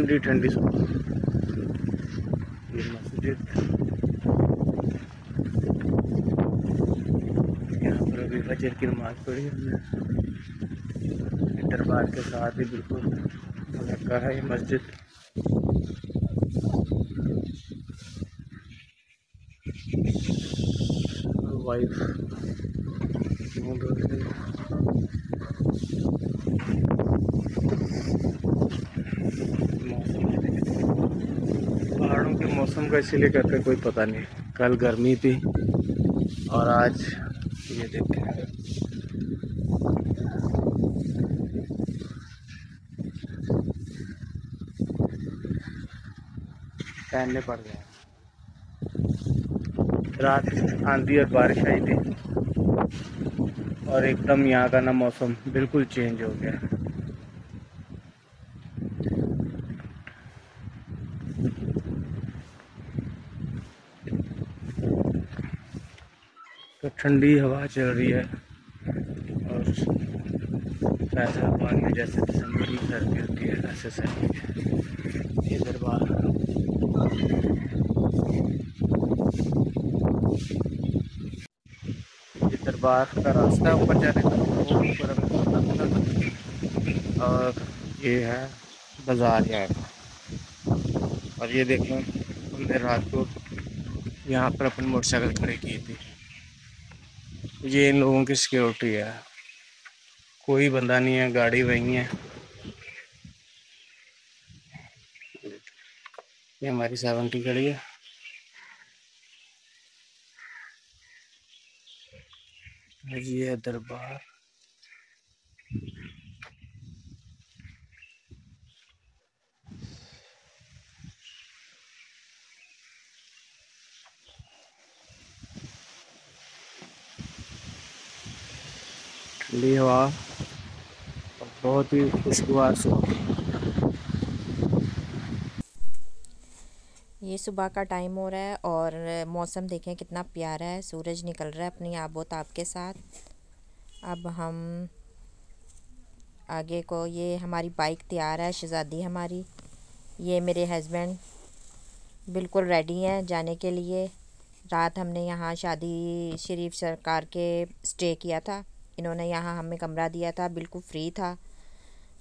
ठंडी ठंडी सुबह। ये मस्जिद, यहाँ पर अभी फजर की नमाज पढ़ी हमने। दरबार के साथ ही बिल्कुल लगा है ये मस्जिद। वाइफ पहाड़ों के मौसम का इसीलिए करके कोई पता नहीं। कल गर्मी थी और आज ये देखें, पहनने पड़ गए। रात आंधी और बारिश आई थी और एकदम यहाँ का ना मौसम बिल्कुल चेंज हो गया। तो ठंडी हवा चल रही है और फैसलाबाद में जैसे दिसंबर में सर्दी होती है वैसे सर्दी है। ये दरबार दरबार का रास्ता है ऊपर जाने का, वो ऊपर और ये है बाज़ार यहाँ का। और ये देखें, हमने रात को यहाँ पर अपनी मोटरसाइकिल खड़ी की थी। ये इन लोगों की सिक्योरिटी है, कोई बंदा नहीं है, गाड़ी वहीं है। ये हमारी 70 खड़ी है। ये दरबार ठंडी हवा और बहुत ही खुशगवार सुबह। ये सुबह का टाइम हो रहा है और मौसम देखें कितना प्यारा है। सूरज निकल रहा है अपनी आबोताब के साथ। अब हम आगे को, ये हमारी बाइक तैयार है, शहज़ादी हमारी, ये मेरे हस्बैंड बिल्कुल रेडी हैं जाने के लिए। रात हमने यहाँ शादी शरीफ सरकार के स्टे किया था। इन्होंने यहाँ हमें कमरा दिया था, बिल्कुल फ्री था।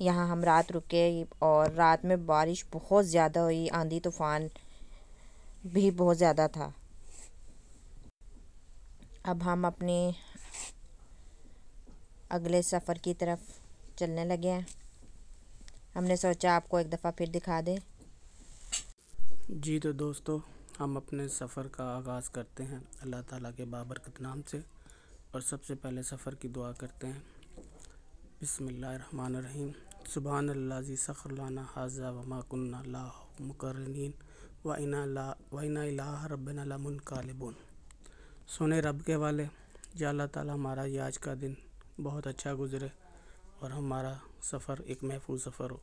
यहाँ हम रात रुके और रात में बारिश बहुत ज़्यादा हुई, आंधी तूफ़ान भी बहुत ज़्यादा था। अब हम अपने अगले सफ़र की तरफ चलने लगे हैं। हमने सोचा आपको एक दफ़ा फिर दिखा दें। जी तो दोस्तों, हम अपने सफ़र का आगाज़ करते हैं अल्लाह ताला के बाबरकत नाम से। और सबसे पहले सफ़र की दुआ करते हैं। बिस्मिल्लाहिर्रहमानिर्रहीम। सुब्हानल्लाज़ी सख़र लना हाज़ा व मा कुन्ना लहू मुक़र्रिनीन व इन्ना इला रब्बिना लमुनक़ालिबून। सोने रब के वाले, या अल्लाह ताला हमारा ये आज का दिन बहुत अच्छा गुज़रे और हमारा सफ़र एक महफूज सफ़र हो।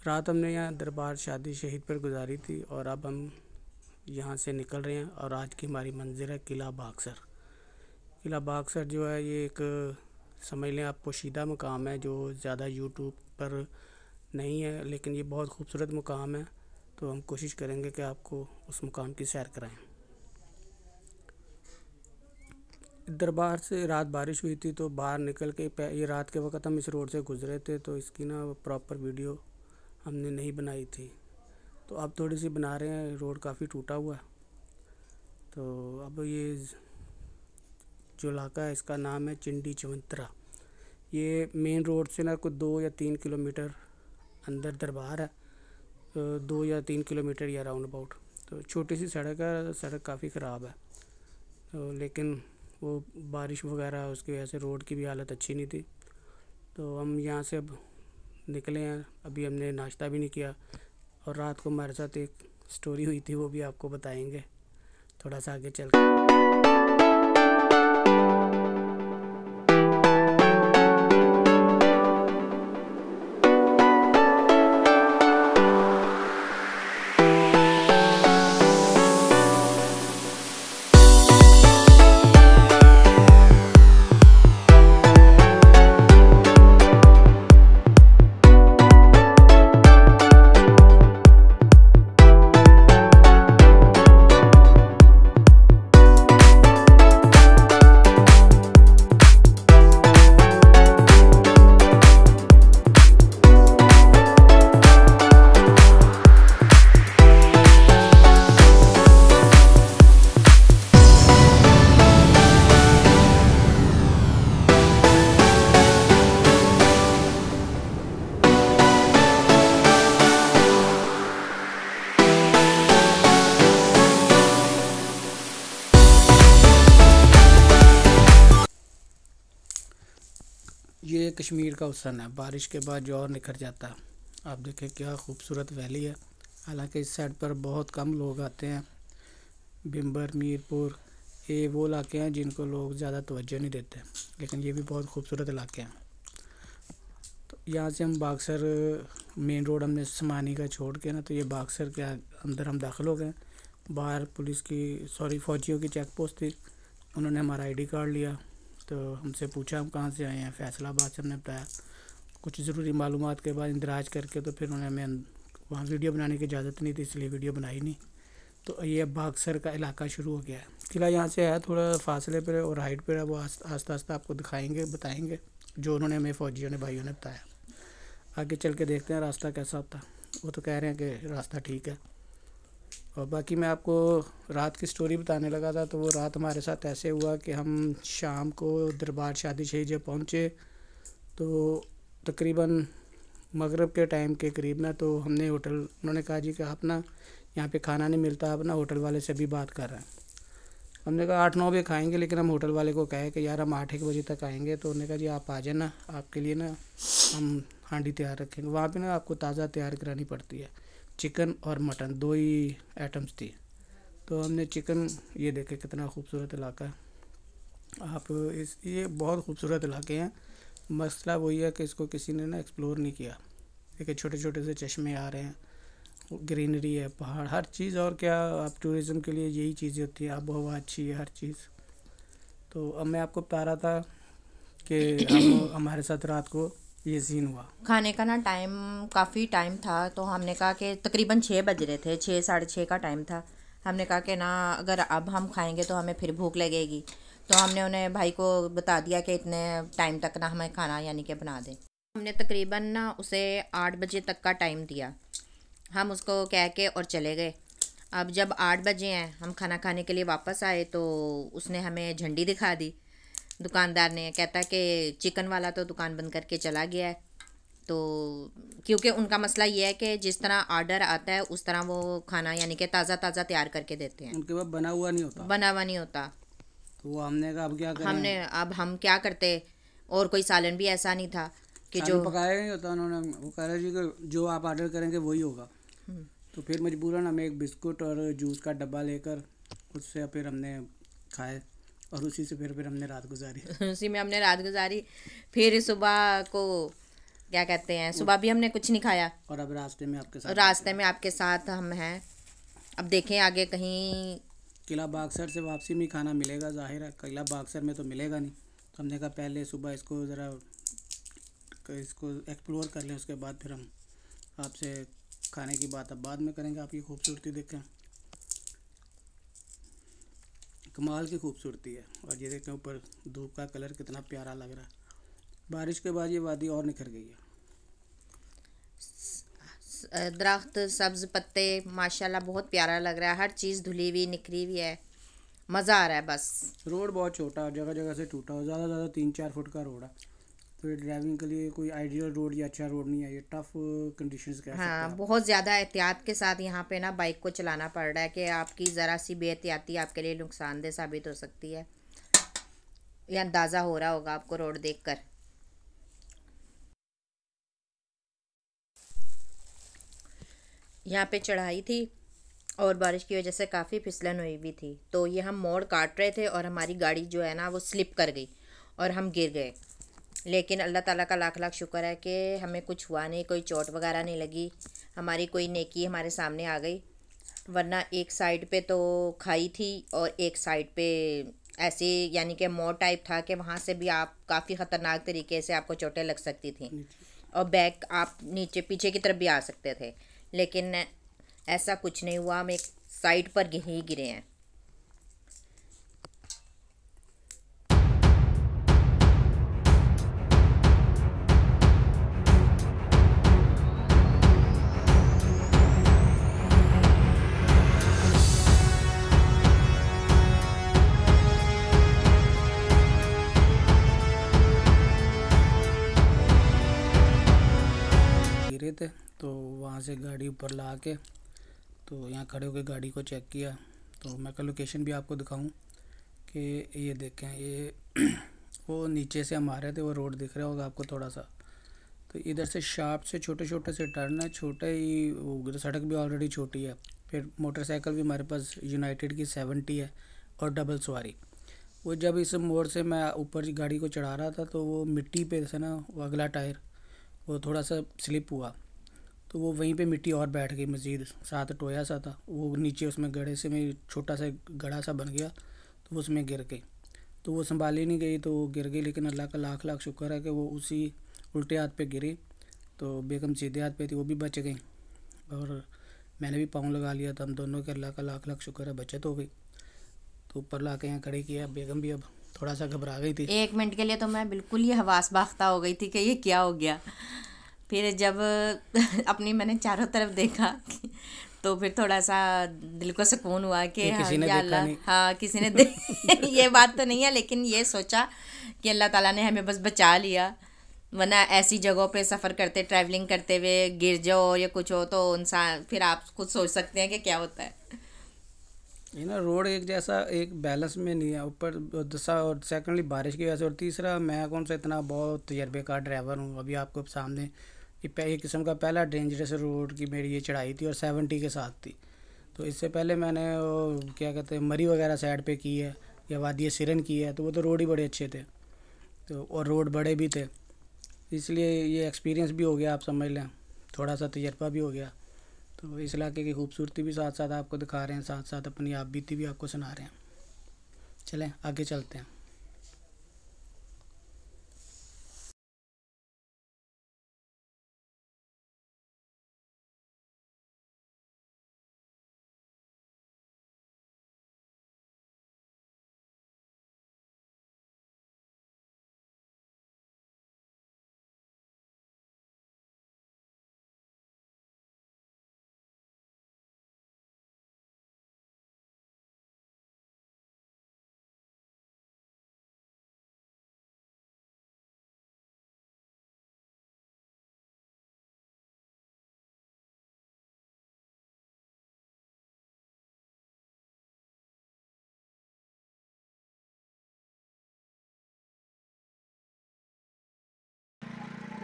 रात हमने यहाँ दरबार शादी शहीद पर गुजारी थी और अब हम यहाँ से निकल रहे हैं। और आज की हमारी मंज़िल है किला बाक्सर। किला बाक्सर जो है ये एक समझ लें आप पोशीदा मुकाम है जो ज़्यादा यूट्यूब पर नहीं है, लेकिन ये बहुत खूबसूरत मुकाम है। तो हम कोशिश करेंगे कि आपको उस मुकाम की सैर कराएं। दरबार से रात बारिश हुई थी तो बाहर निकल के ये रात के वक्त हम इस रोड से गुज़रे थे, तो इसकी ना प्रॉपर वीडियो हमने नहीं बनाई थी। तो अब थोड़ी सी बना रहे हैं। रोड काफ़ी टूटा हुआ है। तो अब ये जो इलाका है इसका नाम है चिंडी चवंतरा। ये मेन रोड से ना कुछ 2 या 3 किलोमीटर अंदर दरबार है, 2 या 3 किलोमीटर या राउंड अबाउट। तो छोटी सी सड़क है, सड़क काफ़ी ख़राब है। तो लेकिन वो बारिश वगैरह उसकी वजह से रोड की भी हालत अच्छी नहीं थी। तो हम यहाँ से अब निकले हैं। अभी हमने नाश्ता भी नहीं किया और रात को हमारे साथ एक स्टोरी हुई थी, वो भी आपको बताएंगे थोड़ा सा आगे चल। कश्मीर का हुस्न है, बारिश के बाद जो और निखर जाता है। आप देखें क्या खूबसूरत वैली है। हालांकि इस साइड पर बहुत कम लोग आते हैं। बिम्बर, मीरपुर, ये वो इलाके हैं जिनको लोग ज़्यादा तवज्जो नहीं देते, लेकिन ये भी बहुत खूबसूरत इलाके हैं। तो यहाँ से हम बाक्सर मेन रोड हमने समानी का छोड़ के ना, तो ये बाक्सर के अंदर हम दाखिल हो गए। बाहर पुलिस की फ़ौजियों की चेक पोस्ट थी। उन्होंने हमारा आईडी कार्ड लिया, तो हमसे पूछा हम कहाँ से आए हैं। फैसलाबाद से हमने बताया। कुछ ज़रूरी मालूमात के बाद इंदराज करके तो फिर उन्होंने हमें वहाँ वीडियो बनाने की इजाज़त नहीं थी, इसलिए वीडियो बनाई नहीं। तो ये बाक्सर का इलाका शुरू हो गया है। किला यहाँ से है थोड़ा फासले पर और हाइट पर है, वो आस्ता आस्ता आपको दिखाएंगे, बताएंगे जो उन्होंने हमें फ़ौजियों ने, भाइयों ने बताया। आगे चल के देखते हैं रास्ता कैसा होता है। वो तो कह रहे हैं कि रास्ता ठीक है। और बाकी मैं आपको रात की स्टोरी बताने लगा था, तो वो रात हमारे साथ ऐसे हुआ कि हम शाम को दरबार शादी शही जब पहुँचे तो तकरीबन मगरिब के टाइम के करीब ना, तो हमने होटल, उन्होंने कहा जी कि आप ना यहाँ पे खाना नहीं मिलता, आप ना होटल वाले से भी बात कर रहे हैं। हमने कहा 8-9 बजे खाएंगे, लेकिन हम होटल वाले को कहे कि यार हम 8-1 बजे तक आएंगे। तो उन्होंने कहा जी आप आ जाना, आपके लिए ना हम हांडी तैयार रखेंगे। वहाँ पे ना आपको ताज़ा तैयार करानी पड़ती है। चिकन और मटन 2 ही आइटम्स थी। तो हमने चिकन, ये देखे कितना खूबसूरत इलाका है। आप ये बहुत खूबसूरत इलाके हैं। मसला वही है कि इसको किसी ने ना एक्सप्लोर नहीं किया। देखिए छोटे छोटे से चश्मे आ रहे हैं, ग्रीनरी है, पहाड़, हर चीज़। और क्या, आप टूरिज़्म के लिए यही चीज़ें होती है, आबो हवा अच्छी है, हर चीज़। तो अब मैं आपको बता रहा था कि हमारे साथ रात को ये सीन हुआ। खाने का ना टाइम, काफ़ी टाइम था, तो हमने कहा कि तकरीबन 6 बज रहे थे, 6 साढ़े 6 का टाइम था। हमने कहा कि ना अगर अब हम खाएंगे तो हमें फिर भूख लगेगी। तो हमने उन्हें भाई को बता दिया कि इतने टाइम तक ना हमें खाना यानी कि बना दें। हमने तकरीबन ना उसे 8 बजे तक का टाइम दिया। हम उसको कह के और चले गए। अब जब 8 बजे हैं, हम खाना खाने के लिए वापस आए तो उसने हमें झंडी दिखा दी दुकानदार ने। कहता कि चिकन वाला तो दुकान बंद करके चला गया है। तो क्योंकि उनका मसला ये है कि जिस तरह ऑर्डर आता है उस तरह वो खाना यानी कि ताज़ा ताज़ा तैयार करके देते हैं, उनके पास बना हुआ नहीं होता, बना हुआ नहीं होता। तो वो हमने कहा अब क्या करें। अब हम क्या करते, और कोई सालन भी ऐसा नहीं था कि जो सालन पकाया नहीं होता उन्होंने। वो कह रहे जी कि जो आप ऑर्डर करेंगे वही होगा। तो फिर मजबूरन हमें एक बिस्कुट और जूस का डब्बा लेकर उससे फिर हमने खाए, और उसी से फिर हमने रात गुजारी। उसी में हमने रात गुजारी। फिर सुबह को क्या कहते हैं, सुबह भी हमने कुछ नहीं खाया। और अब रास्ते में आपके साथ हम हैं। अब देखें आगे कहीं। किला बाक्सर से वापसी में खाना मिलेगा, जाहिर है किला बाक्सर में तो मिलेगा नहीं। तो हमने कहा पहले सुबह इसको ज़रा इसको एक्सप्लोर कर लें, उसके बाद फिर हम आपसे खाने की बात अब बाद में करेंगे। आप ये खूबसूरती देखें, कमाल की खूबसूरती है। और ये देखें ऊपर धूप का कलर कितना प्यारा लग रहा है। बारिश के बाद ये वादी और निखर गई है। दरख्त, सब्ज़ पत्ते, माशाल्लाह बहुत प्यारा लग रहा है। हर चीज़ धुली हुई निखरी हुई है, मज़ा आ रहा है। बस रोड बहुत छोटा है, जगह जगह से टूटा हो, ज़्यादा 3-4 फुट का रोड है। तो ये ड्राइविंग के लिए कोई आइडियल रोड या अच्छा रोड नहीं है, ये टफ़ कंडीशंस कह सकते हैं हाँ, आप। बहुत ज़्यादा एहतियात के साथ यहाँ पे ना बाइक को चलाना पड़ रहा है कि आपकी ज़रा सी बेहतियाती आपके लिए नुकसानदेह साबित हो सकती है। ये अंदाज़ा हो रहा होगा आपको रोड देखकर। यहाँ पे चढ़ाई थी और बारिश की वजह से काफ़ी फिसलन हुई भी थी। तो ये हम मोड़ काट रहे थे और हमारी गाड़ी जो है ना वो स्लिप कर गई और हम गिर गए। लेकिन अल्लाह ताला का लाख लाख शुक्र है कि हमें कुछ हुआ नहीं, कोई चोट वगैरह नहीं लगी। हमारी कोई नेकी हमारे सामने आ गई, वरना एक साइड पे तो खाई थी और एक साइड पे ऐसे यानी कि मोड़ टाइप था कि वहाँ से भी आप काफ़ी ख़तरनाक तरीके से आपको चोटें लग सकती थी और बैक आप नीचे पीछे की तरफ भी आ सकते थे। लेकिन ऐसा कुछ नहीं हुआ, हम एक साइड पर ही गिरे हैं। गिरे थे तो वहाँ से गाड़ी ऊपर ला के तो यहाँ खड़े होकर गाड़ी को चेक किया। तो मैं का लोकेशन भी आपको दिखाऊं कि ये देखें, ये वो नीचे से हम आ रहे थे, वो रोड दिख रहा होगा आपको थोड़ा सा। तो इधर से शार्प से छोटे छोटे से टर्न है, छोटे ही वो सड़क भी ऑलरेडी छोटी है। फिर मोटरसाइकिल भी हमारे पास यूनाइटेड की 70 है और डबल सवारी। वो जब इस मोड़ से मैं ऊपर गाड़ी को चढ़ा रहा था तो वो मिट्टी पे से ना वो अगला टायर वो थोड़ा सा स्लिप हुआ, तो वो वहीं पे मिट्टी और बैठ गई मज़ीद, साथ टोया सा था वो नीचे, उसमें गड्ढे से में छोटा सा गड्ढा सा बन गया, तो वो उसमें गिर गई। तो वो संभाली नहीं गई तो वो गिर गई, लेकिन अल्लाह का लाख लाख शुक्र है कि वो उसी उल्टे हाथ पे गिरी, तो बेगम सीधे हाथ पे थी, वो भी बच गई और मैंने भी पाँव लगा लिया था। हम दोनों के अल्लाह का लाख लाख शुक्र है बचत हो गई। तो ऊपर ला के यहाँ खड़ी किया। बेगम भी अब थोड़ा सा घबरा गई थी। 1 मिनट के लिए तो मैं बिल्कुल ही हवास बाख्ता हो गई थी कि ये क्या हो गया। फिर जब अपनी मैंने चारों तरफ देखा तो फिर थोड़ा सा दिल को सुकून हुआ कि हाँ किसी ने या देखा अल्लाह, नहीं। हाँ किसी ने ये बात तो नहीं है, लेकिन ये सोचा कि अल्लाह ताला ने हमें बस बचा लिया, वरना ऐसी जगहों पे सफ़र करते ट्रैवलिंग करते हुए गिर जाओ या कुछ हो तो इंसान, फिर आप खुद सोच सकते हैं कि क्या होता है। ये ना रोड एक जैसा एक बैलेंस में नहीं है, ऊपर और सेकेंडली बारिश की वजह से, और तीसरा मैं कौन सा इतना बहुत तजर्बेकार ड्राइवर हूँ। अभी आपको सामने एक किस्म का पहला डेंजरस रोड की मेरी ये चढ़ाई थी और 70 के साथ थी। तो इससे पहले मैंने वो क्या कहते हैं मरी वगैरह साइड पे की है या वादी सिरन की है, तो वो तो रोड ही बड़े अच्छे थे, तो और रोड बड़े भी थे, इसलिए ये एक्सपीरियंस भी हो गया, आप समझ लें, थोड़ा सा तजर्बा भी हो गया। तो इस इलाके की खूबसूरती भी साथ साथ आपको दिखा रहे हैं, साथ साथ अपनी आप बीती भी आपको सुना रहे हैं। चलें आगे चलते हैं।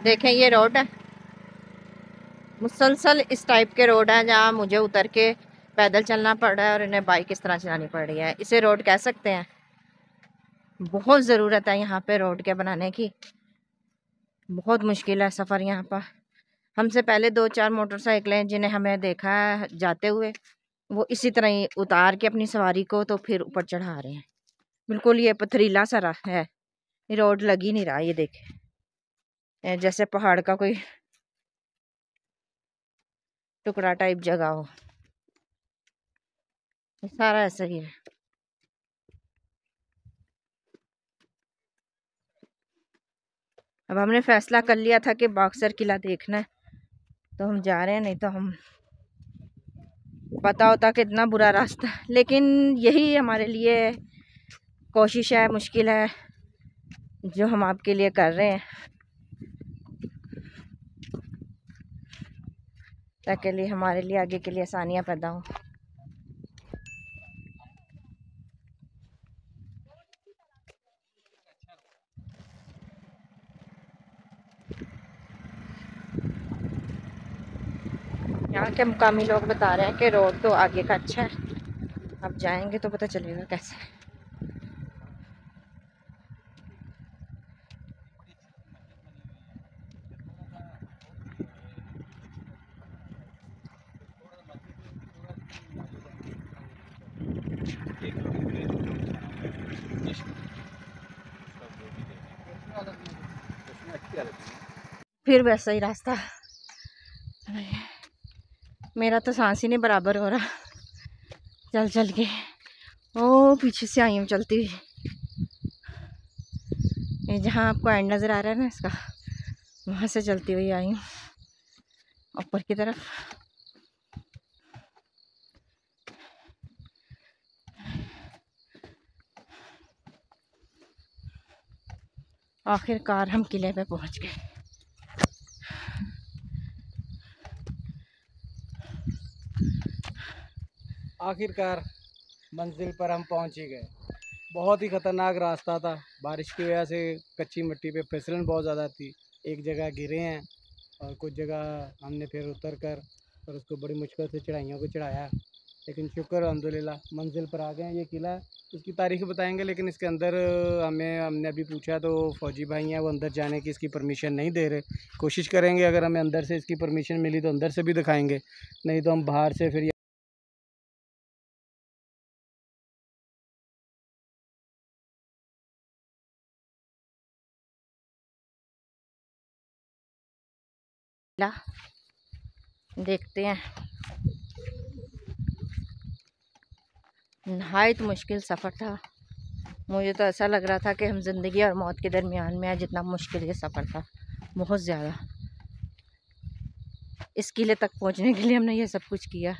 देखें ये रोड है, मुसलसल इस टाइप के रोड है जहाँ मुझे उतर के पैदल चलना पड़ रहा है और इन्हें बाइक इस तरह चलानी पड़ रही है। इसे रोड कह सकते हैं। बहुत ज़रूरत है यहाँ पे रोड के बनाने की, बहुत मुश्किल है सफ़र यहाँ पर। हमसे पहले 2-4 मोटरसाइकिलें जिन्हें हमें देखा है जाते हुए, वो इसी तरह ही उतार के अपनी सवारी को तो फिर ऊपर चढ़ा रहे हैं। बिल्कुल ये पथरीला सा है, ये रोड लग ही नहीं रहा। ये देखे जैसे पहाड़ का कोई टुकड़ा टाइप जगह हो, सारा ऐसा ही है। अब हमने फैसला कर लिया था कि बक्सर किला देखना है, तो हम जा रहे हैं, नहीं तो हम पता होता कितना बुरा रास्ता है, लेकिन यही हमारे लिए कोशिश है, मुश्किल है जो हम आपके लिए कर रहे हैं, ताकि लिए हमारे लिए आगे के लिए आसानियाँ पैदा हों। यहाँ के मुकामी लोग बता रहे हैं कि रोड तो आगे का अच्छा है, अब जाएंगे तो पता चलेगा कैसे है। फिर वैसा ही रास्ता, मेरा तो सांस ही नहीं बराबर हो रहा चल चल के। ओ पीछे से आई हूँ चलती हुई, ये जहाँ आपको एंड नज़र आ रहा है ना इसका, वहाँ से चलती हुई आई हूँ ऊपर की तरफ। आखिरकार हम किले पे पहुँच गए। आखिरकार मंजिल पर हम पहुंच ही गए। बहुत ही ख़तरनाक रास्ता था। बारिश की वजह से कच्ची मिट्टी पे फिसलन बहुत ज़्यादा थी। एक जगह गिरे हैं और कुछ जगह हमने फिर उतर कर और उसको बड़ी मुश्किल से चढ़ाइयों को चढ़ाया, लेकिन शुक्र अल्हम्दुलिल्लाह मंजिल पर आ गए हैं। ये किला है, इसकी तारीख़ बताएंगे, लेकिन इसके अंदर हमने अभी पूछा तो फ़ौजी भाई हैं, वो अंदर जाने की इसकी परमिशन नहीं दे रहे। कोशिश करेंगे, अगर हमें अंदर से इसकी परमिशन मिली तो अंदर से भी दिखाएंगे, नहीं तो हम बाहर से फिर ला देखते हैं। नहायत मुश्किल सफ़र था। मुझे तो ऐसा लग रहा था कि हम ज़िंदगी और मौत के दरमियान में है, जितना मुश्किल ये सफ़र था, बहुत ज़्यादा। इस किले तक पहुंचने के लिए हमने ये सब कुछ किया।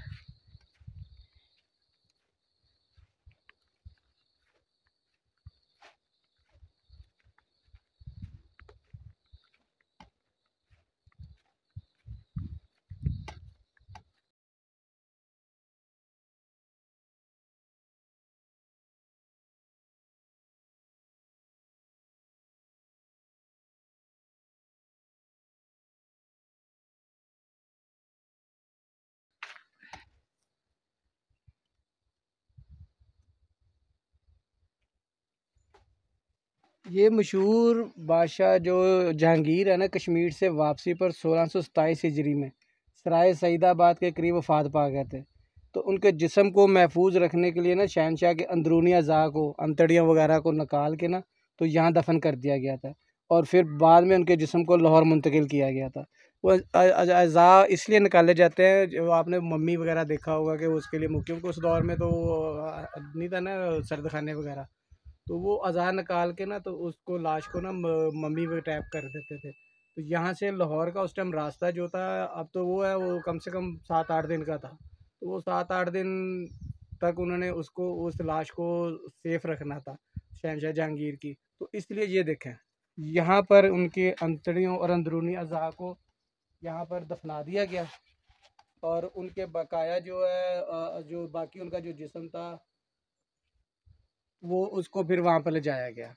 ये मशहूर बादशाह जो जहांगीर है ना, कश्मीर से वापसी पर 1627 हिजरी में सराय सईदाबाद के करीब वफात पा गए थे। तो उनके जिस्म को महफूज रखने के लिए ना शहनशाह के अंदरूनी अज़ा को, अंतड़ियाँ वगैरह को निकाल के ना तो यहाँ दफन कर दिया गया था, और फिर बाद में उनके जिस्म को लाहौर मुंतकिल किया गया था। वो अज़ा इसलिए निकाले जाते हैं, जो आपने मम्मी वगैरह देखा होगा कि उसके लिए क्योंकि उस दौर में तो नहीं था ना सर्द खाने वगैरह, तो वो अज़ा निकाल के ना तो उसको लाश को ना मम्मी पे टैप कर देते थे। तो यहाँ से लाहौर का उस टाइम रास्ता जो था, अब तो वो है, वो कम से कम 7-8 दिन का था। तो वो 7-8 दिन तक उन्होंने उसको, उस लाश को सेफ रखना था शहनशाह जहांगीर की। तो इसलिए ये देखें, यहाँ पर उनके अंतड़ियों और अंदरूनी अज़ा को यहाँ पर दफना दिया गया, और उनके बकाया जो है जो बाकी उनका जो जिस्म था वो उसको फिर वहाँ पर ले जाया गया।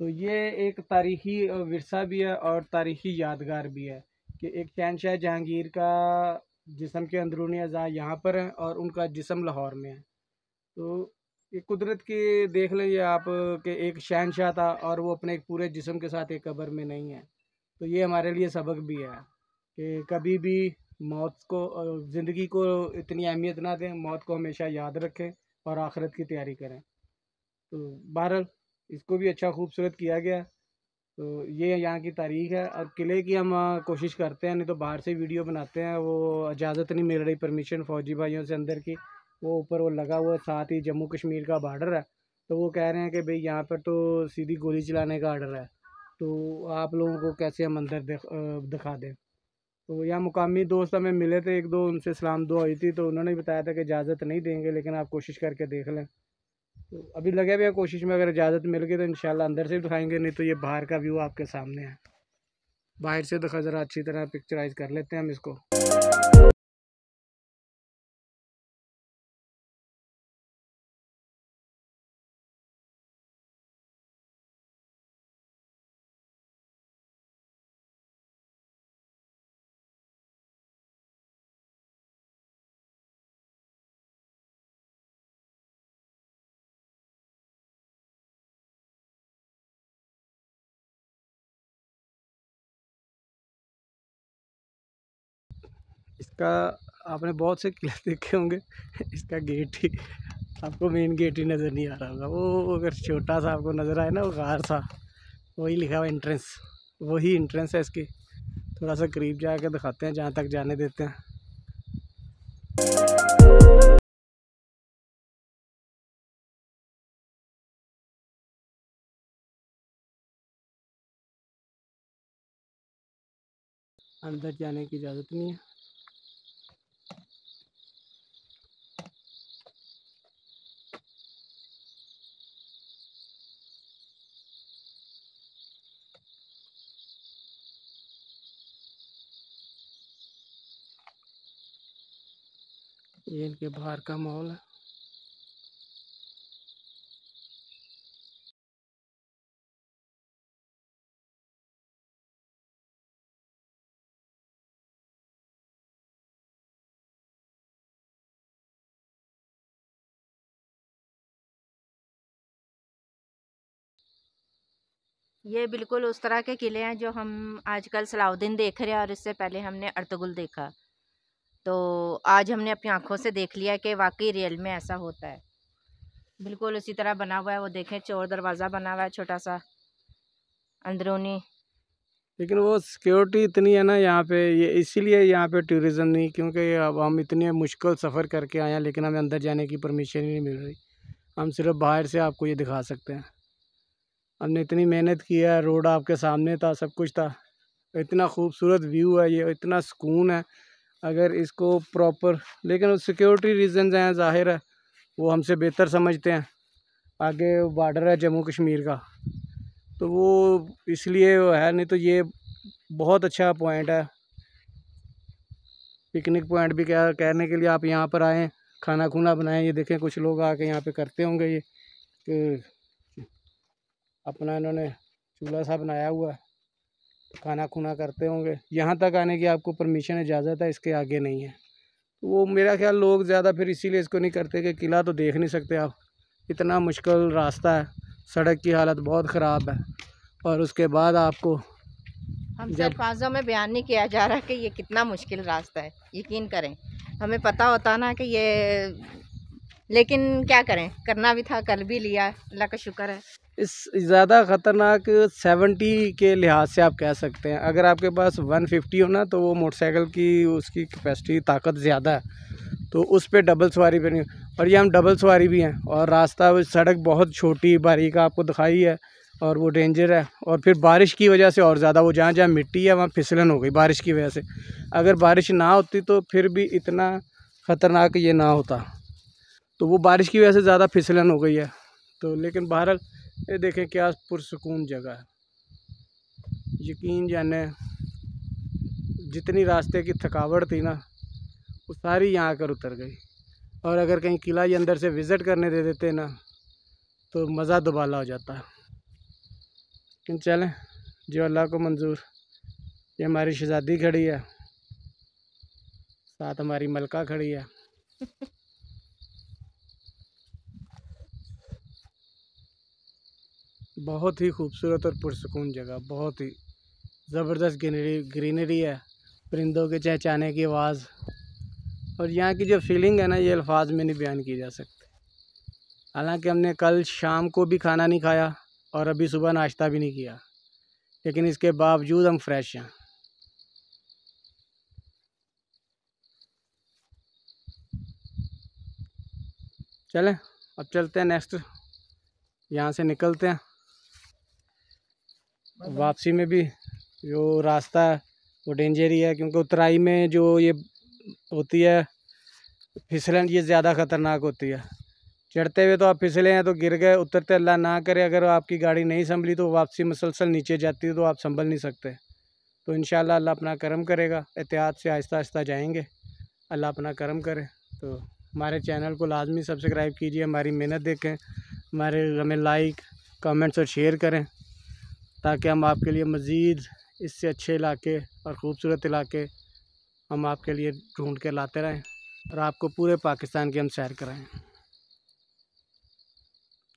तो ये एक तारीखी विरसा भी है और तारीखी यादगार भी है कि एक शहनशाह जहांगीर का जिस्म के अंदरूनी अज़ा यहाँ पर है और उनका जिस्म लाहौर में है। तो ये कुदरत की देख लीजिए आप कि एक शहनशाह था और वो अपने एक पूरे जिस्म के साथ एक कब्र में नहीं है। तो ये हमारे लिए सबक भी है कि कभी भी मौत को, ज़िंदगी को इतनी अहमियत ना दें, मौत को हमेशा याद रखें और आखिरत की तैयारी करें। तो बहरहाल इसको भी अच्छा खूबसूरत किया गया। तो ये यहाँ की तारीख है। अब किले की हम कोशिश करते हैं, नहीं तो बाहर से वीडियो बनाते हैं, वो इजाज़त नहीं मिल रही परमिशन फ़ौजी भाइयों से अंदर की। वो ऊपर वो लगा हुआ है, साथ ही जम्मू कश्मीर का बॉर्डर है, तो वो कह रहे हैं कि भाई यहाँ पर तो सीधी गोली चलाने का ऑर्डर है, तो आप लोगों को कैसे हम अंदर दिखा दें। तो यहाँ मुकामी दोस्त हमें मिले थे, एक दो, उनसे सलाम दुआ हुई थी, तो उन्होंने बताया था कि इजाज़त नहीं देंगे, लेकिन आप कोशिश करके देख लें। तो अभी लगे हुए हैं कोशिश में, अगर इजाज़त मिल गई तो इंशाल्लाह अंदर से भी दिखाएंगे, नहीं तो ये बाहर का व्यू आपके सामने है। बाहर से दिखा, ज़रा अच्छी तरह पिक्चराइज कर लेते हैं हम इसको। इसका आपने बहुत से किले देखे होंगे इसका गेट ही आपको मेन गेट ही नज़र नहीं आ रहा होगा। वो अगर छोटा सा आपको नज़र आए ना, वो गार सा, वही लिखा हुआ एंट्रेंस, वही एंट्रेंस है इसकी। थोड़ा सा करीब जाके दिखाते हैं, जहाँ तक जाने देते हैं। अंदर जाने की इजाज़त नहीं है। ये इनके बाहर का माहौल है। ये बिल्कुल उस तरह के किले हैं जो हम आजकल सलाउद्दीन देख रहे हैं, और इससे पहले हमने अर्तुगरुल देखा। तो आज हमने अपनी आंखों से देख लिया कि वाकई रियल में ऐसा होता है। बिल्कुल उसी तरह बना हुआ है। वो देखें, चोर दरवाज़ा बना हुआ है छोटा सा अंदरूनी। लेकिन वो सिक्योरिटी इतनी है ना यहाँ पे, ये इसीलिए यहाँ पे टूरिज़्म नहीं, क्योंकि अब हम इतने मुश्किल सफ़र करके आए हैं लेकिन हमें अंदर जाने की परमिशन ही नहीं मिल रही। हम सिर्फ बाहर से आपको ये दिखा सकते हैं। हमने इतनी मेहनत की है, रोड आपके सामने था, सब कुछ था, इतना खूबसूरत व्यू है, ये इतना सुकून है। अगर इसको प्रॉपर, लेकिन सिक्योरिटी रीज़न्स हैं, ज़ाहिर है वो हमसे बेहतर समझते हैं। आगे बॉर्डर है जम्मू कश्मीर का, तो वो इसलिए वो है, नहीं तो ये बहुत अच्छा पॉइंट है, पिकनिक पॉइंट भी क्या कहने के लिए। आप यहाँ पर आएँ, खाना खुना बनाएं। ये देखें कुछ लोग आके यहाँ पे करते होंगे, ये कि अपना इन्होंने चूल्हा सा बनाया हुआ है, खाना खुना करते होंगे। यहाँ तक आने की आपको परमिशन इजाज़त है, इसके आगे नहीं है। तो वो मेरा ख्याल लोग ज़्यादा फिर इसीलिए इसको नहीं करते कि किला तो देख नहीं सकते आप, इतना मुश्किल रास्ता है, सड़क की हालत बहुत ख़राब है, और उसके बाद आपको हमसे अल्फाजों में बयान नहीं किया जा रहा कि ये कितना मुश्किल रास्ता है। यकीन करें, हमें पता होता ना कि ये, लेकिन क्या करें, करना भी था, कर भी लिया, अल्लाह का शुक्र है। इस ज़्यादा ख़तरनाक 70 के लिहाज से आप कह सकते हैं। अगर आपके पास 150 हो ना, तो वो मोटरसाइकिल की उसकी कैपेसिटी ताकत ज़्यादा है, तो उस पर डबल सवारी पे नहीं। और ये हम डबल सवारी भी हैं, और रास्ता सड़क बहुत छोटी बारीक आपको दिखाई है, और वो डेंजर है। और फिर बारिश की वजह से और ज़्यादा, वो जहाँ जहाँ मिट्टी है वहाँ फिसलन हो गई बारिश की वजह से। अगर बारिश ना होती तो फिर भी इतना ख़तरनाक ये ना होता, तो वो बारिश की वजह से ज़्यादा फिसलन हो गई है। तो लेकिन बहरहाल ये देखें क्या पुरसुकून जगह है। यकीन जाने जितनी रास्ते की थकावट थी ना, वो सारी यहाँ आकर उतर गई। और अगर कहीं किला ये अंदर से विज़िट करने दे देते ना, तो मज़ा दुबाला हो जाता है। लेकिन चलें, जो अल्लाह को मंजूर। ये हमारी शहज़ादी खड़ी है, साथ हमारी मलका खड़ी है। बहुत ही खूबसूरत और पुरसुकून जगह, बहुत ही ज़बरदस्त ग्रीनरी है, परिंदों के चहचहाने की आवाज़, और यहाँ की जो फीलिंग है ना, ये अल्फाज में नहीं बयान की जा सकती। हालांकि हमने कल शाम को भी खाना नहीं खाया और अभी सुबह नाश्ता भी नहीं किया, लेकिन इसके बावजूद हम फ्रेश हैं। चलें अब चलते हैं, नेक्स्ट यहाँ से निकलते हैं। वापसी में भी जो रास्ता है वो डेंजर ही है, क्योंकि उतराई में जो ये होती है फिसलन, ये ज़्यादा ख़तरनाक होती है। चढ़ते हुए तो आप फिसले हैं तो गिर गए, उतरते अल्लाह ना करे अगर आपकी गाड़ी नहीं संभली तो वापसी मुसलसल नीचे जाती है, तो आप संभल नहीं सकते। तो इंशाल्लाह अल्लाह अपना करम करेगा, एहतियात से आहिस्ता आहिस्ता जाएंगे, अल्लाह अपना करम करे। तो हमारे चैनल को लाजमी सब्सक्राइब कीजिए, हमारी मेहनत देखें, हमें लाइक कमेंट्स और शेयर करें, ताकि हम आपके लिए मज़ीद इससे अच्छे इलाके और ख़ूबसूरत इलाके हम आपके लिए ढूंढ के लाते रहें, और आपको पूरे पाकिस्तान की हम सैर कराएं।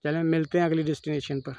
चलें मिलते हैं अगली डेस्टिनेशन पर।